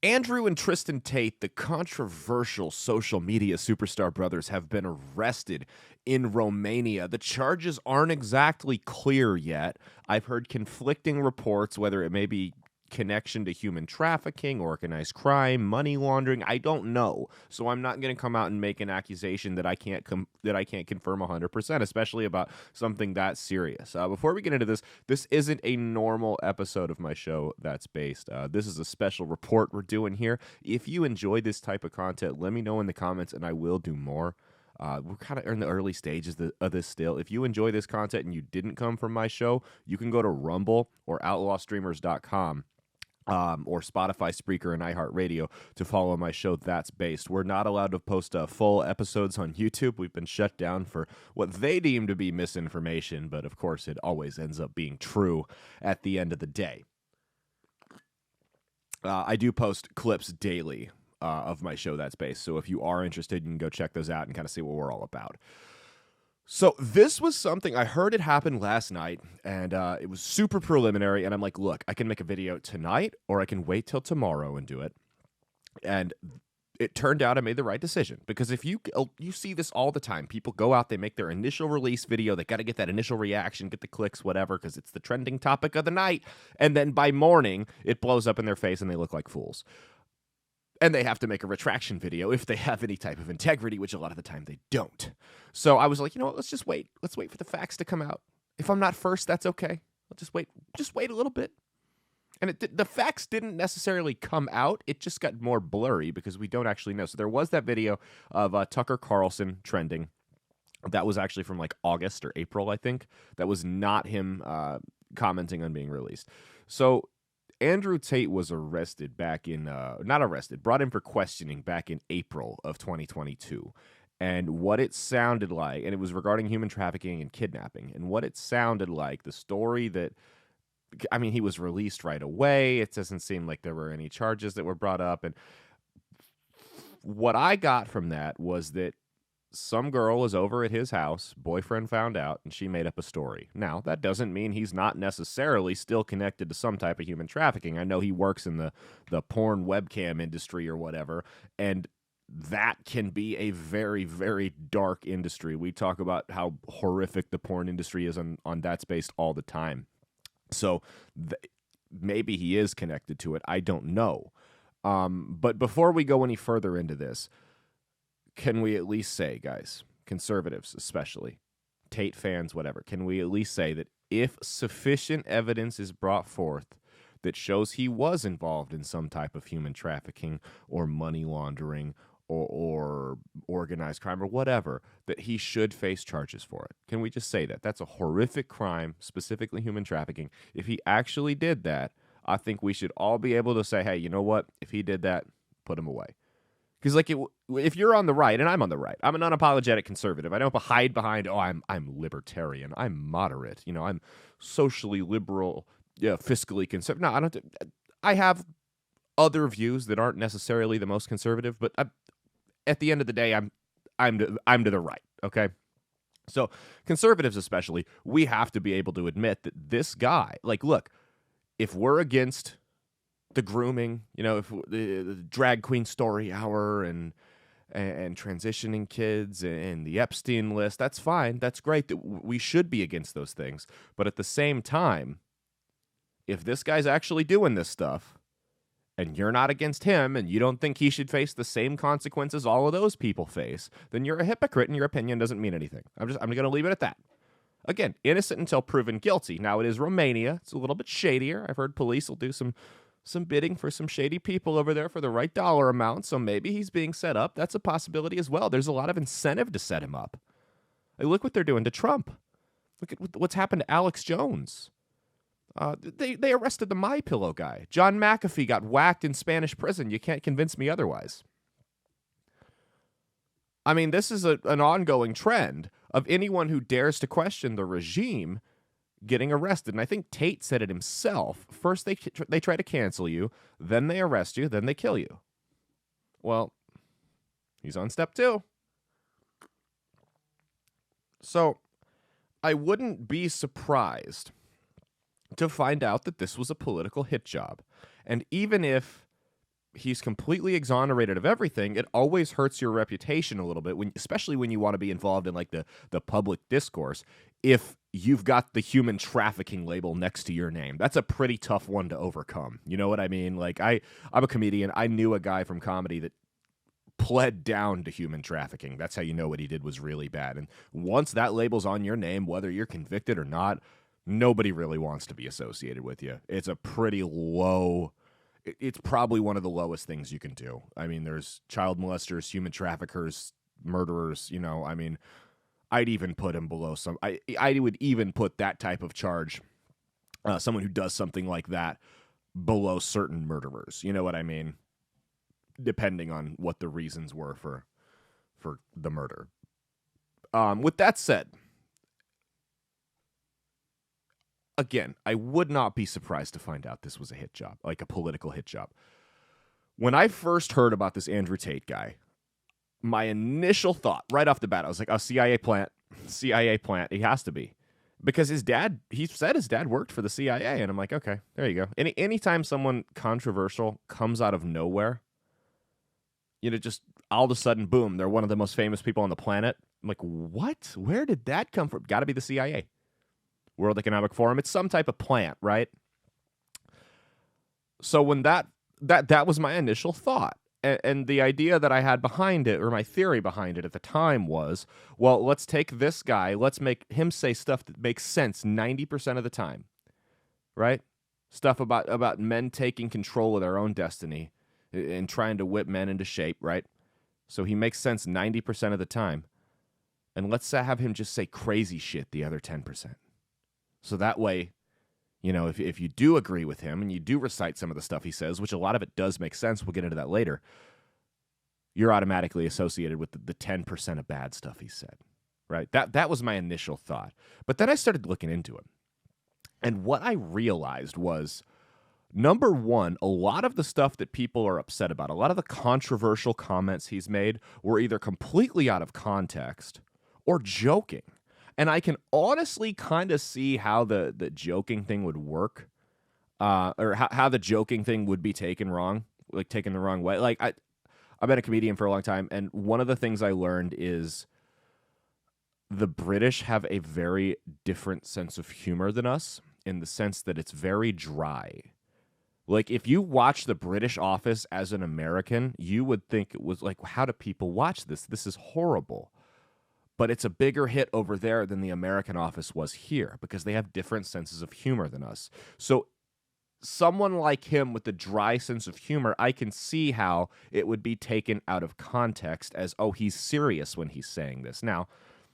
Andrew and Tristan Tate, the controversial social media superstar brothers, have been arrested in Romania. The charges aren't exactly clear yet. I've heard conflicting reports, whether it may be connection to human trafficking, organized crime, money laundering. I don't know. So I'm not going to come out and make an accusation that I can't confirm 100%, especially about something that serious. Before we get into this, this isn't a normal episode of my show That's Based. This is a special report we're doing here. If you enjoy this type of content, let me know in the comments and I will do more. We're kind of in the early stages of this still. If you enjoy this content and you didn't come from my show, you can go to Rumble or outlawstreamers.com. Or Spotify, Spreaker, and iHeartRadio to follow my show That's Based. We're not allowed to post full episodes on YouTube. We've been shut down for what they deem to be misinformation, but of course it always ends up being true at the end of the day. I do post clips daily of my show That's Based, so if you are interested, you can go check those out and kind of see what we're all about. So this was something, I heard it happen last night, and it was super preliminary, and I'm like, look, I can make a video tonight, or I can wait till tomorrow and do it. And it turned out I made the right decision, because if you see this all the time, people go out, they make their initial release video, they got to get that initial reaction, get the clicks, whatever, because it's the trending topic of the night, and then by morning, it blows up in their face and they look like fools. And they have to make a retraction video if they have any type of integrity, which a lot of the time they don't. So I was like, you know what, let's just wait. Let's wait for the facts to come out. If I'm not first, that's okay. I'll just wait. Just wait a little bit. And the facts didn't necessarily come out. It just got more blurry because we don't actually know. So there was that video of Tucker Carlson trending. That was actually from like August or April, I think. That was not him commenting on being released. So Andrew Tate was arrested back in, brought in for questioning back in April of 2022. And what it sounded like, and it was regarding human trafficking and kidnapping, and what it sounded like, the story that, I mean, he was released right away. It doesn't seem like there were any charges that were brought up. And what I got from that was that some girl was over at his house, boyfriend found out, and she made up a story. Now, that doesn't mean he's not necessarily still connected to some type of human trafficking. I know he works in the porn webcam industry or whatever, and that can be a very, very dark industry. We talk about how horrific the porn industry is on That's Based all the time. So maybe he is connected to it. I don't know. But before we go any further into this, can we at least say, guys, conservatives especially, Tate fans, whatever, can we at least say that if sufficient evidence is brought forth that shows he was involved in some type of human trafficking or money laundering or organized crime or whatever, that he should face charges for it? Can we just say that? That's a horrific crime, specifically human trafficking. If he actually did that, I think we should all be able to say, hey, you know what? If he did that, put him away. Because like if you're on the right, and I'm on the right, I'm an unapologetic conservative. I don't hide behind, I'm libertarian, I'm moderate, I'm socially liberal, fiscally conservative. No, I have other views that aren't necessarily the most conservative, but at the end of the day, I'm to the right. Okay, so conservatives especially, we have to be able to admit that this guy, like, look, if we're against the grooming, if the drag queen story hour and transitioning kids and the Epstein list, that's fine. That's great. We should be against those things. But at the same time, if this guy's actually doing this stuff and you're not against him and you don't think he should face the same consequences all of those people face, then you're a hypocrite and your opinion doesn't mean anything. I'm going to leave it at that. Again, innocent until proven guilty. Now, it is Romania. It's a little bit shadier. I've heard police will do some bidding for some shady people over there for the right dollar amount, so maybe he's being set up. That's a possibility as well. There's a lot of incentive to set him up. Like, look what they're doing to Trump. Look at what's happened to Alex Jones. They arrested the MyPillow guy. John McAfee got whacked in Spanish prison. You can't convince me otherwise. I mean, this is an ongoing trend of anyone who dares to question the regime getting arrested. And I think Tate said it himself. First, they try to cancel you, then they arrest you, then they kill you. Well, he's on step 2. So I wouldn't be surprised to find out that this was a political hit job. And even if he's completely exonerated of everything, it always hurts your reputation a little bit, especially when you want to be involved in like the public discourse. If you've got the human trafficking label next to your name, that's a pretty tough one to overcome. You know what I mean? Like I'm a comedian. I knew a guy from comedy that pled down to human trafficking. That's how you know what he did was really bad. And once that label's on your name, whether you're convicted or not, nobody really wants to be associated with you. It's a pretty low. It's probably one of the lowest things you can do. I mean, there's child molesters, human traffickers, murderers. You know, I mean, I'd even put him below some. I would even put that type of charge, someone who does something like that, below certain murderers. You know what I mean? Depending on what the reasons were for the murder. With that said, again, I would not be surprised to find out this was a hit job, like a political hit job. When I first heard about this Andrew Tate guy, my initial thought right off the bat, I was like, oh, CIA plant, he has to be. Because he said his dad worked for the CIA, and I'm like, okay, there you go. Anytime someone controversial comes out of nowhere, you know, just all of a sudden, boom, they're one of the most famous people on the planet. I'm like, what? Where did that come from? Got to be the CIA. World Economic Forum. It's some type of plant, right? So when that was my initial thought. And the idea that I had behind it, or my theory behind it at the time was, well, let's take this guy, let's make him say stuff that makes sense 90% of the time, right? Stuff about men taking control of their own destiny and trying to whip men into shape, right? So he makes sense 90% of the time. And let's have him just say crazy shit the other 10%. So that way, you know, if you do agree with him and you do recite some of the stuff he says, which a lot of it does make sense, we'll get into that later, you're automatically associated with the 10% of bad stuff he said, right? That was my initial thought. But then I started looking into it. And what I realized was, number one, a lot of the stuff that people are upset about, a lot of the controversial comments he's made were either completely out of context or joking. And I can honestly kind of see how the joking thing would work, or how the joking thing would be taken wrong, like taken the wrong way. Like I've been a comedian for a long time, and one of the things I learned is the British have a very different sense of humor than us, in the sense that it's very dry. Like, if you watch The British Office as an American, you would think it was like, how do people watch this? This is horrible. But it's a bigger hit over there than the American Office was here, because they have different senses of humor than us. So someone like him with a dry sense of humor, I can see how it would be taken out of context as, oh, he's serious when he's saying this. Now,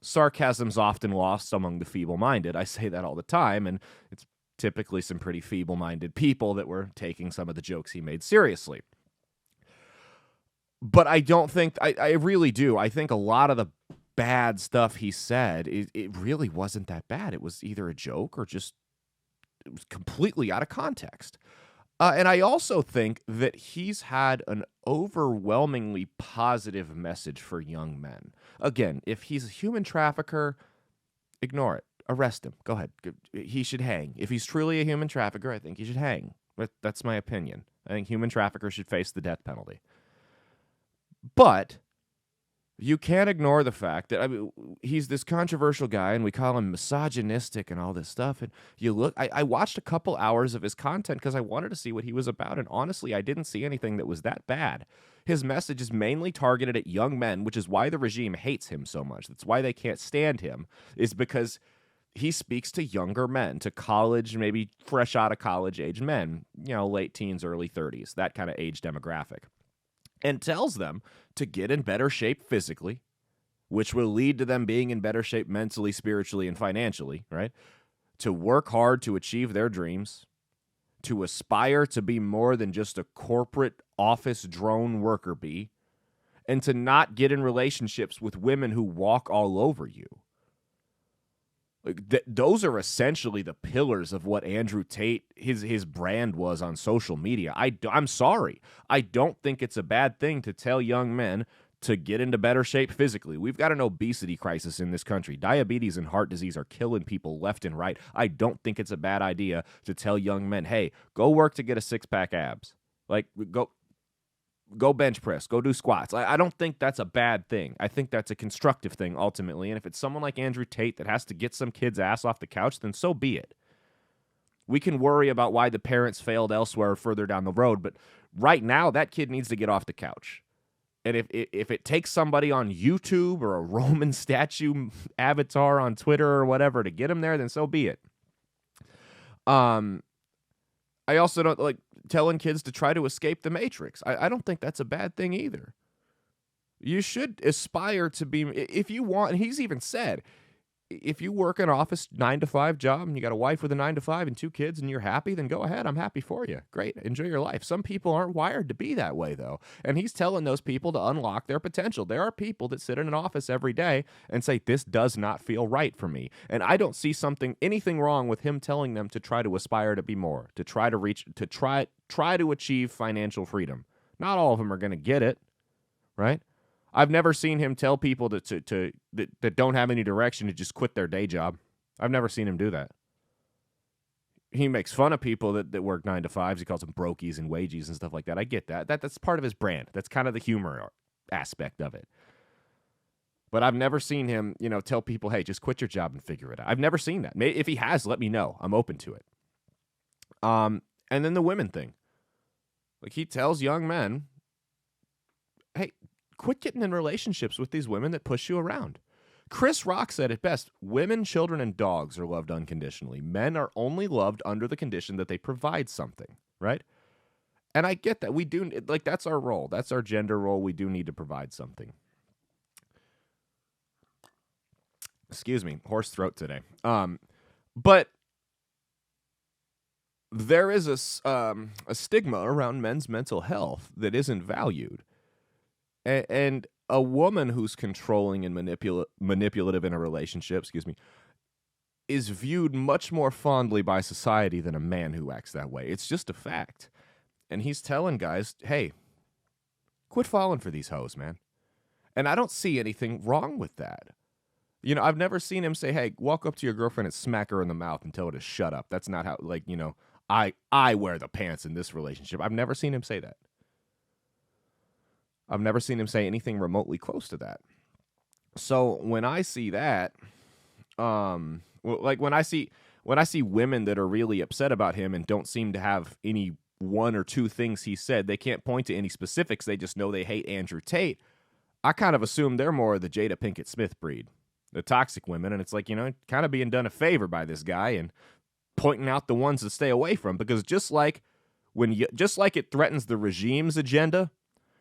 sarcasm's often lost among the feeble-minded. I say that all the time, and it's typically some pretty feeble-minded people that were taking some of the jokes he made seriously. But I don't think, I really do. I think a lot of the bad stuff he said, it really wasn't that bad. It was either a joke or just, it was completely out of context. And I also think that he's had an overwhelmingly positive message for young men. Again, if he's a human trafficker, ignore it. Arrest him. Go ahead. He should hang. If he's truly a human trafficker, I think he should hang. That's my opinion. I think human traffickers should face the death penalty. But you can't ignore the fact that, I mean, he's this controversial guy, and we call him misogynistic and all this stuff. And you look, I watched a couple hours of his content because I wanted to see what he was about. And honestly, I didn't see anything that was that bad. His message is mainly targeted at young men, which is why the regime hates him so much. That's why they can't stand him, is because he speaks to younger men, to college, maybe fresh out of college age men, you know, late teens, early 30s, that kind of age demographic. And tells them to get in better shape physically, which will lead to them being in better shape mentally, spiritually, and financially, right? To work hard to achieve their dreams, to aspire to be more than just a corporate office drone worker bee, and to not get in relationships with women who walk all over you. Like, those are essentially the pillars of what Andrew Tate, his brand was on social media. I'm sorry. I don't think it's a bad thing to tell young men to get into better shape physically. We've got an obesity crisis in this country. Diabetes and heart disease are killing people left and right. I don't think it's a bad idea to tell young men, hey, go work to get a six-pack abs. Like, go. go bench press, go do squats. I don't think that's a bad thing. I think that's a constructive thing ultimately. And if it's someone like Andrew Tate that has to get some kid's ass off the couch, then so be it. We can worry about why the parents failed elsewhere or further down the road, but right now that kid needs to get off the couch. And if it takes somebody on YouTube or a Roman statue avatar on Twitter or whatever to get him there, then so be it. I also don't like telling kids to try to escape the Matrix. I don't think that's a bad thing either. You should aspire to be, if you want, and he's even said, if you work an office 9-to-5 job and you got a wife with a 9-to-5 and 2 kids and you're happy, then go ahead. I'm happy for you. Great. Enjoy your life. Some people aren't wired to be that way, though. And he's telling those people to unlock their potential. There are people that sit in an office every day and say, this does not feel right for me. And I don't see anything wrong with him telling them to try to aspire to be more, to try to reach, to try to achieve financial freedom. Not all of them are going to get it, right? I've never seen him tell people that don't have any direction to just quit their day job. I've never seen him do that. He makes fun of people that work 9-to-5s. He calls them brokies and wages and stuff like that. I get that. That's part of his brand. That's kind of the humor aspect of it. But I've never seen him, tell people, hey, just quit your job and figure it out. I've never seen that. If he has, let me know. I'm open to it. And then the women thing. Like, he tells young men, hey, quit getting in relationships with these women that push you around. Chris Rock said it best. Women, children, and dogs are loved unconditionally. Men are only loved under the condition that they provide something, right? And I get that. We do, that's our role. That's our gender role. We do need to provide something. Excuse me, hoarse throat today. But there is a stigma around men's mental health that isn't valued. And a woman who's controlling and manipulative in a relationship, is viewed much more fondly by society than a man who acts that way. It's just a fact. And he's telling guys, hey, quit falling for these hoes, man. And I don't see anything wrong with that. I've never seen him say, hey, walk up to your girlfriend and smack her in the mouth and tell her to shut up. That's not how, I wear the pants in this relationship. I've never seen him say that. I've never seen him say anything remotely close to that. So when I see that, when I see women that are really upset about him and don't seem to have any one or two things he said, they can't point to any specifics. They just know they hate Andrew Tate. I kind of assume they're more of the Jada Pinkett Smith breed, the toxic women. And it's like, kind of being done a favor by this guy and pointing out the ones to stay away from, because just like it threatens the regime's agenda,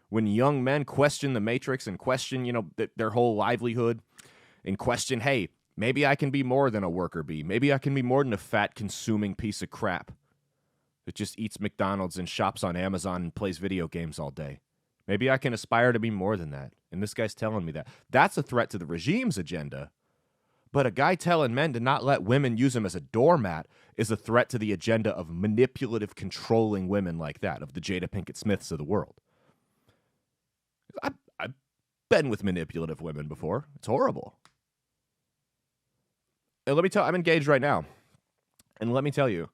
when young men question the Matrix and question, their whole livelihood and question, hey, maybe I can be more than a worker bee. Maybe I can be more than a fat consuming piece of crap that just eats McDonald's and shops on Amazon and plays video games all day. Maybe I can aspire to be more than that. And this guy's telling me that. That's a threat to the regime's agenda. But a guy telling men to not let women use him as a doormat is a threat to the agenda of manipulative, controlling women like that, of the Jada Pinkett Smiths of the world. I've been with manipulative women before. It's horrible. And let me tell you, I'm engaged right now. And let me tell you,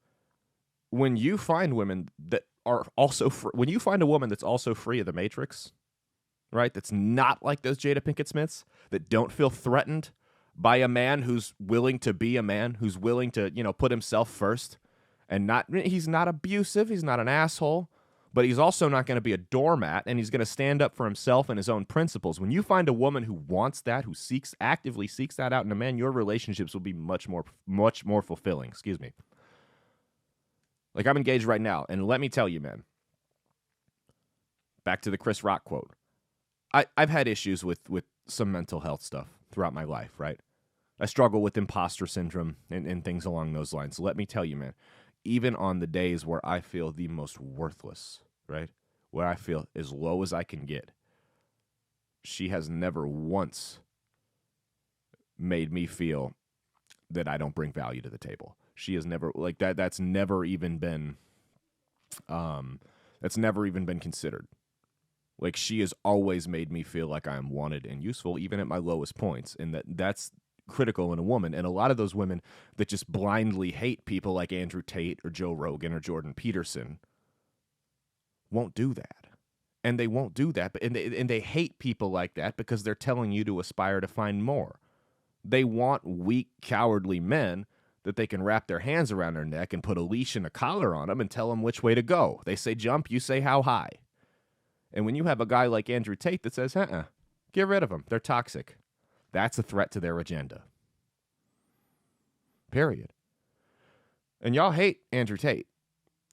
when you find women that are also when you find a woman that's also free of the Matrix, right? That's not like those Jada Pinkett Smiths, that don't feel threatened by a man who's willing to be a man, who's willing to, put himself first, and he's not abusive, he's not an asshole, but he's also not going to be a doormat, and he's going to stand up for himself and his own principles. When you find a woman who wants that, who actively seeks that out in a man, your relationships will be much more fulfilling. Excuse me. Like, I'm engaged right now, and let me tell you, man, back to the Chris Rock quote, I've had issues with some mental health stuff throughout my life, right? I struggle with imposter syndrome and things along those lines. So let me tell you, man, even on the days where I feel the most worthless, right? Where I feel as low as I can get, she has never once made me feel that I don't bring value to the table. She has never, like, that's never even been considered. Like, she has always made me feel like I am wanted and useful, even at my lowest points. And that's critical in a woman. And a lot of those women that just blindly hate people like Andrew Tate or Joe Rogan or Jordan Peterson won't do that. And they won't do that, and they hate people like that because they're telling you to aspire to find more. They want weak, cowardly men that they can wrap their hands around their neck and put a leash and a collar on them and tell them which way to go. They say jump, you say how high. And when you have a guy like Andrew Tate that says, get rid of them, they're toxic, that's a threat to their agenda. Period. And y'all hate Andrew Tate.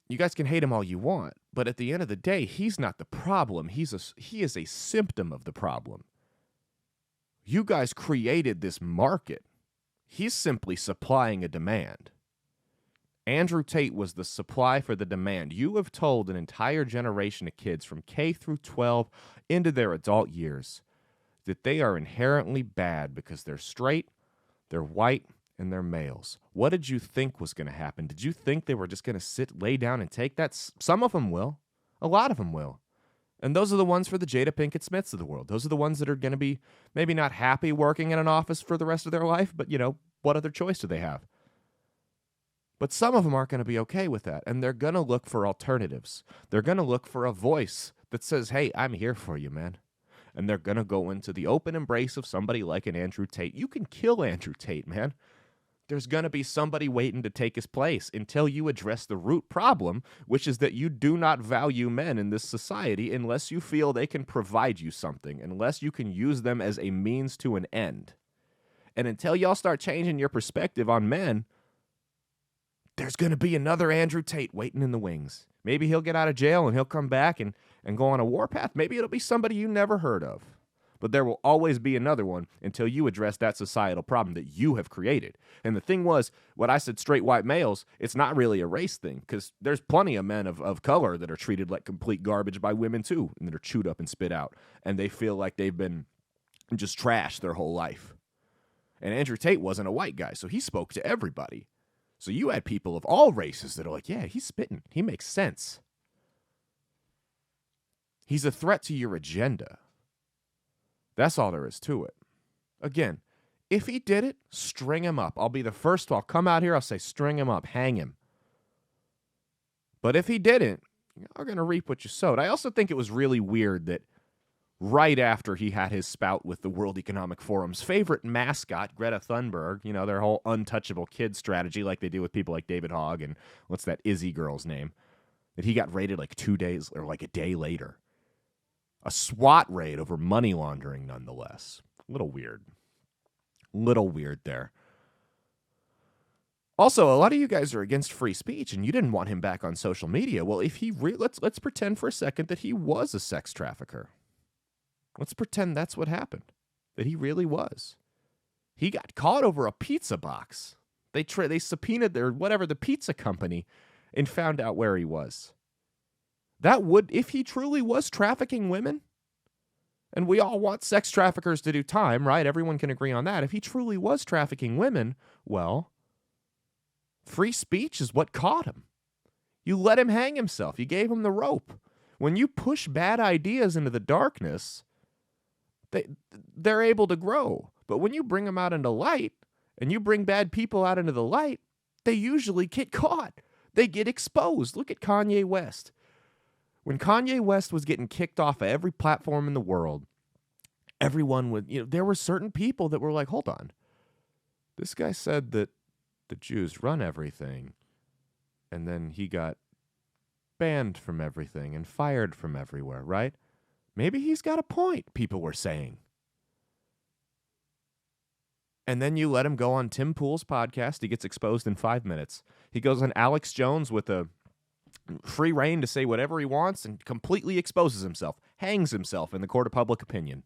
You guys can hate him all you want, but at the end of the day, he's not the problem. He is a symptom of the problem. You guys created this market. He's simply supplying a demand. Andrew Tate was the supply for the demand. You have told an entire generation of kids from K through 12 into their adult years that they are inherently bad because they're straight, they're white, and they're males. What did you think was going to happen? Did you think they were just going to lay down and take that? Some of them will. A lot of them will. And those are the ones for the Jada Pinkett Smiths of the world. Those are the ones that are going to be maybe not happy working in an office for the rest of their life, but, what other choice do they have? But some of them aren't going to be okay with that, and they're going to look for alternatives. They're going to look for a voice that says, hey, I'm here for you, man. And they're going to go into the open embrace of somebody like an Andrew Tate. You can kill Andrew Tate, man. There's going to be somebody waiting to take his place until you address the root problem, which is that you do not value men in this society unless you feel they can provide you something, unless you can use them as a means to an end. And until y'all start changing your perspective on men, there's going to be another Andrew Tate waiting in the wings. Maybe he'll get out of jail and he'll come back and go on a warpath. Maybe it'll be somebody you never heard of. But there will always be another one until you address that societal problem that you have created. And the thing was, what I said, straight white males, it's not really a race thing, because there's plenty of men of color that are treated like complete garbage by women too, and that are chewed up and spit out. And they feel like they've been just trashed their whole life. And Andrew Tate wasn't a white guy, so he spoke to everybody. So you had people of all races that are like, yeah, he's spitting. He makes sense. He's a threat to your agenda. That's all there is to it. Again, if he did it, string him up. I'll be the first. I'll come out here. I'll say, string him up. Hang him. But if he didn't, you're going to reap what you sowed. I also think it was really weird that right after he had his spout with the World Economic Forum's favorite mascot, Greta Thunberg, their whole untouchable kid strategy like they do with people like David Hogg and what's that Izzy girl's name, that he got raided like 2 days or like a day later. A SWAT raid over money laundering, nonetheless. A little weird. Little weird there. Also, a lot of you guys are against free speech, and you didn't want him back on social media. Well, if he let's pretend for a second that he was a sex trafficker. Let's pretend that's what happened. That he really was. He got caught over a pizza box. They subpoenaed the pizza company, and found out where he was. That would, if he truly was trafficking women, and we all want sex traffickers to do time, right? Everyone can agree on that. If he truly was trafficking women, well, free speech is what caught him. You let him hang himself. You gave him the rope. When you push bad ideas into the darkness, they're able to grow. But when you bring them out into light, and you bring bad people out into the light, they usually get caught. They get exposed. Look at Kanye West. When Kanye West was getting kicked off of every platform in the world, everyone would, there were certain people that were like, hold on. This guy said that the Jews run everything. And then he got banned from everything and fired from everywhere, right? Maybe he's got a point, people were saying. And then you let him go on Tim Pool's podcast. He gets exposed in 5 minutes. He goes on Alex Jones with a free reign to say whatever he wants and completely exposes himself, hangs himself in the court of public opinion.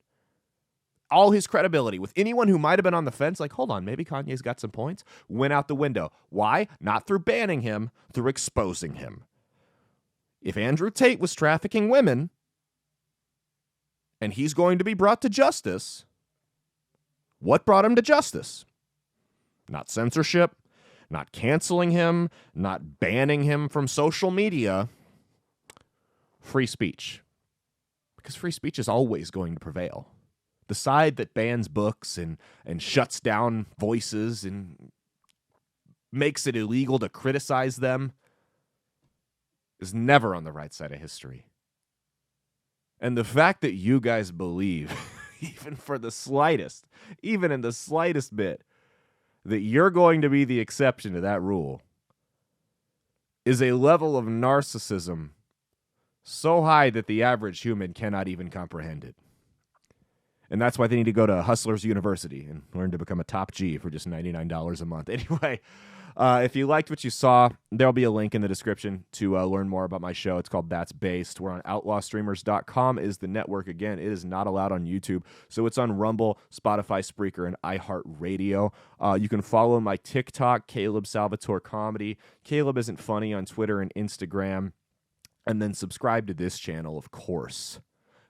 All his credibility with anyone who might have been on the fence, like, hold on, maybe Kanye's got some points, went out the window. Why? Not through banning him, through exposing him. If Andrew Tate was trafficking women and he's going to be brought to justice, what brought him to justice? Not censorship, not canceling him, not banning him from social media. Free speech. Because free speech is always going to prevail. The side that bans books and shuts down voices and makes it illegal to criticize them is never on the right side of history. And the fact that you guys believe, even for the slightest, even in the slightest bit, that you're going to be the exception to that rule is a level of narcissism so high that the average human cannot even comprehend it. And that's why they need to go to Hustlers University and learn to become a top G for just $99 a month. Anyway, if you liked what you saw, there'll be a link in the description to learn more about my show. It's called That's Based. We're on outlawstreamers.com is the network. Again, it is not allowed on YouTube. So it's on Rumble, Spotify, Spreaker, and iHeartRadio. You can follow my TikTok, Caleb Salvatore Comedy. Caleb Isn't Funny on Twitter and Instagram. And then subscribe to this channel, of course.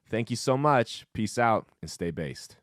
Thank you so much. Peace out and stay based.